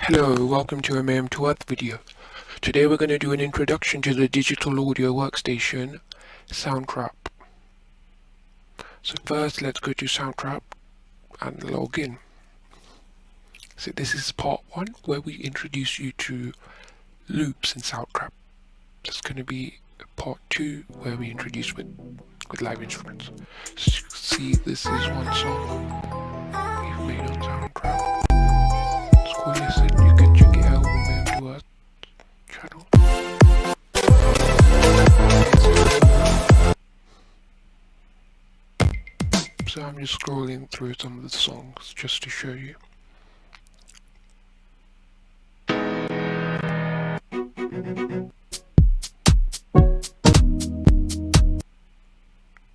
Hello, welcome to a Ma'am to Earth video. Today we're going to do an introduction to the digital audio workstation, Soundtrap. So first let's go to Soundtrap and log in. So this is part 1 where we introduce you to loops in Soundtrap. There's going to be part 2 where we introduce with live instruments. So you can see this is one song we've made on Soundtrap. It's called Listen. You can check it out on Ma'am to Earth channel. So I'm just scrolling through some of the songs just to show you.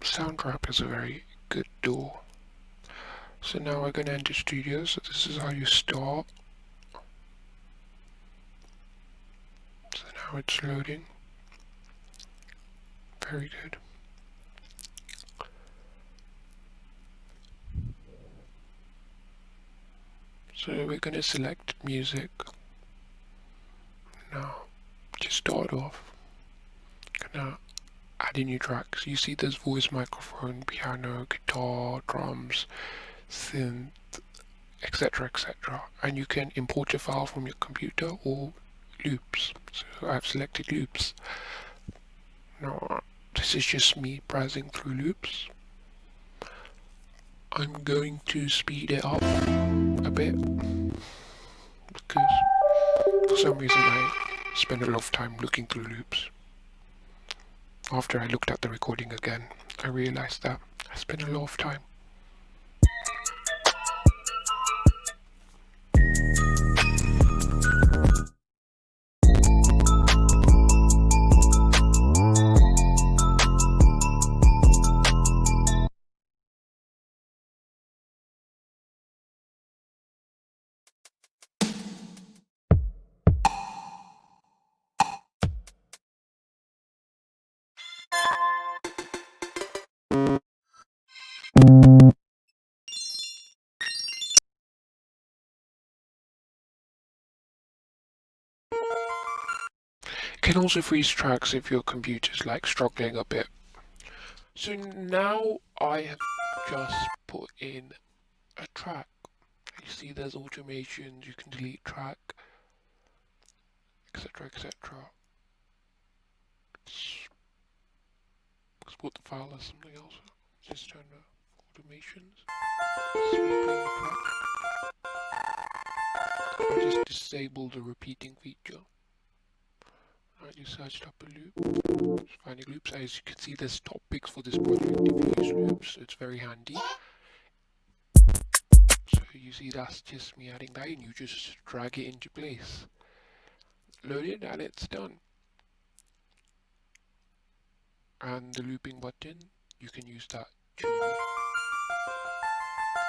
Soundtrap is a very good door. So now we're going to enter studio, so this is how you start. So now it's loading. Very good. So we're going to select music. Now, to start off, gonna add a new track. So you see there's voice, microphone, piano, guitar, drums, synth, etc, etc. And you can import a file from your computer or loops. So I've selected loops. Now, this is just me browsing through loops. I'm going to speed it up a bit because for some reason I spend a lot of time looking through loops. After I looked at the recording again, I realized that I spent a lot of time. Can also freeze tracks if your computer's like struggling a bit. So now I have just put in a track. You see there's automations, you can delete track, etc, etc. Export the file as something else. Just turn the automations. I just disable the repeating feature. I just searched up a loop, just finding loops. As you can see, there's topics for this project if you use loops, so it's very handy. So you see that's just me adding that in, you just drag it into place. Load it and it's done. And the looping button, you can use that to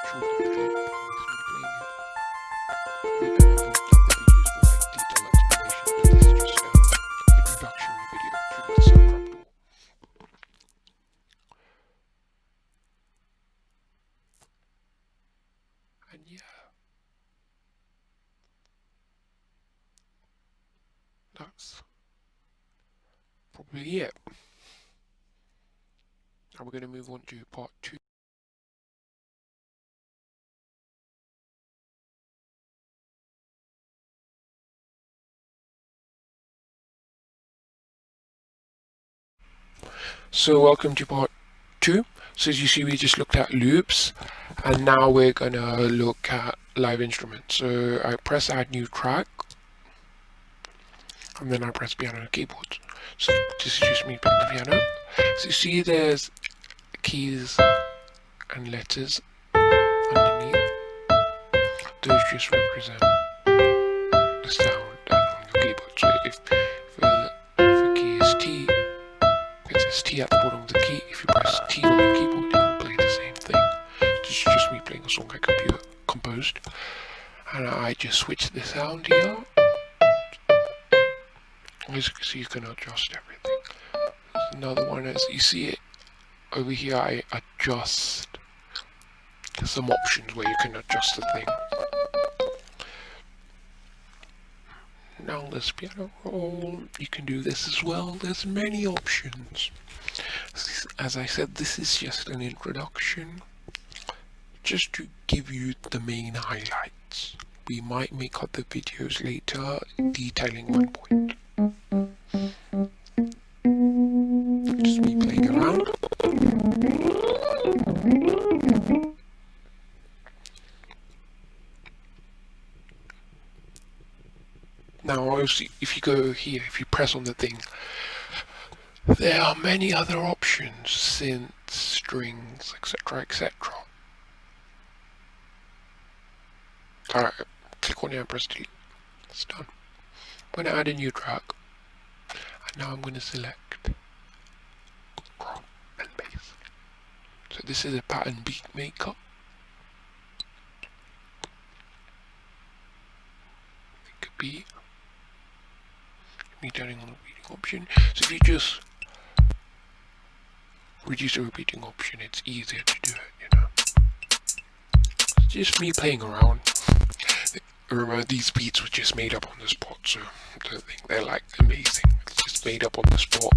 shorten the clip and playing it. We're going to keep the videos for like detailed explanations, but this is just an introductory video to the Soundtrap tool. And yeah, that's probably it. Now we're going to move on to part 2. So welcome to part 2. So as you see, we just looked at loops, and now we're gonna look at live instruments. So I press add new track, and then I press piano and keyboard. So this is just me playing the piano. So you see there's keys and letters underneath. Those just represent the sound on your keyboard. So if a key is T, it says T at the bottom of the key. If you press T on your keyboard, it will play the same thing. This is just me playing a song I composed. And I just switch the sound here. As you can see, you can adjust everything. There's another one, as you see it over here, I adjust. There's some options where you can adjust the thing. Now there's piano roll. You can do this as well. There's many options. As I said, this is just an introduction, just to give you the main highlights. We might make other videos later detailing one point. Just me playing around. Now obviously if you go here, if you press on the thing, there are many other options, synths, strings, etc, etc. Alright, click on it and press delete. It's done. I'm going to add a new track, and now I'm going to select drum and bass. So this is a pattern beat maker. Make a beat. Me turning on the repeating option. So if you just reduce the repeating option, it's easier to do it, you know. It's just me playing around. Remember, these beats were just made up on the spot, so don't think they're like amazing. It's just made up on the spot,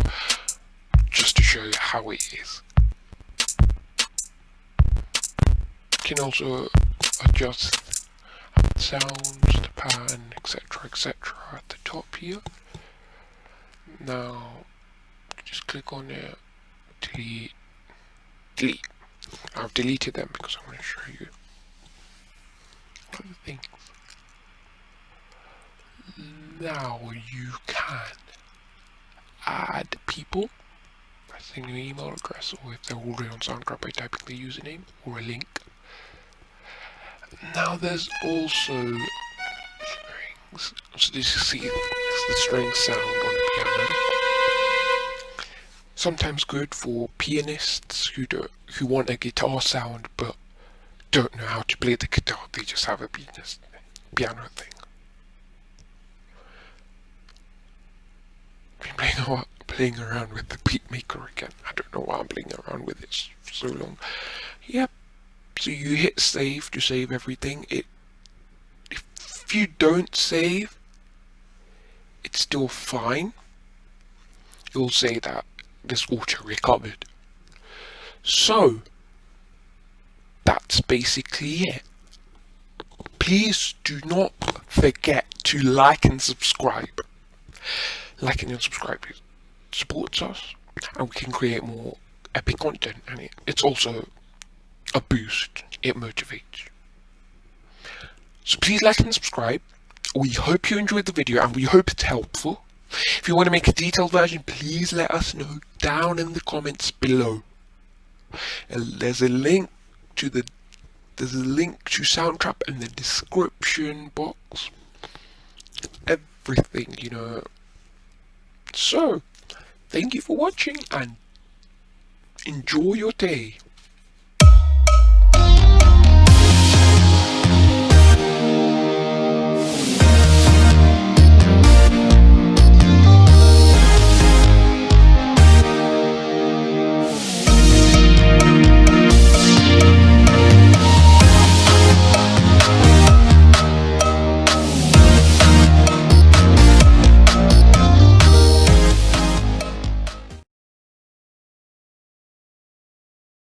just to show you how it is. You can also adjust sounds, the pan, etc, etc at the top here. Now, just click on it, delete. I've deleted them because I want to show you other things. Now you can add people by sending an email address, or if they're already on Soundtrap by typing the username or a link. Now there's also strings. So this you see, it's the string sound on the piano. Sometimes good for pianists who want a guitar sound but don't know how to play the guitar. They just have a piano thing. I'm playing around with the beat maker again. I don't know why I'm playing around with it for so long. Yep. So you hit save to save everything. If you don't save, it's still fine. It will say that this auto recovered. So that's basically it. Please do not forget to like and subscribe. Liking and subscribing supports us, and we can create more epic content, and it's also a boost. It motivates. So please like and subscribe. We hope you enjoyed the video, and we hope it's helpful. If you want to make a detailed version, please let us know down in the comments below. And there's a link to Soundtrap in the description box. Everything, you know. So, thank you for watching and enjoy your day.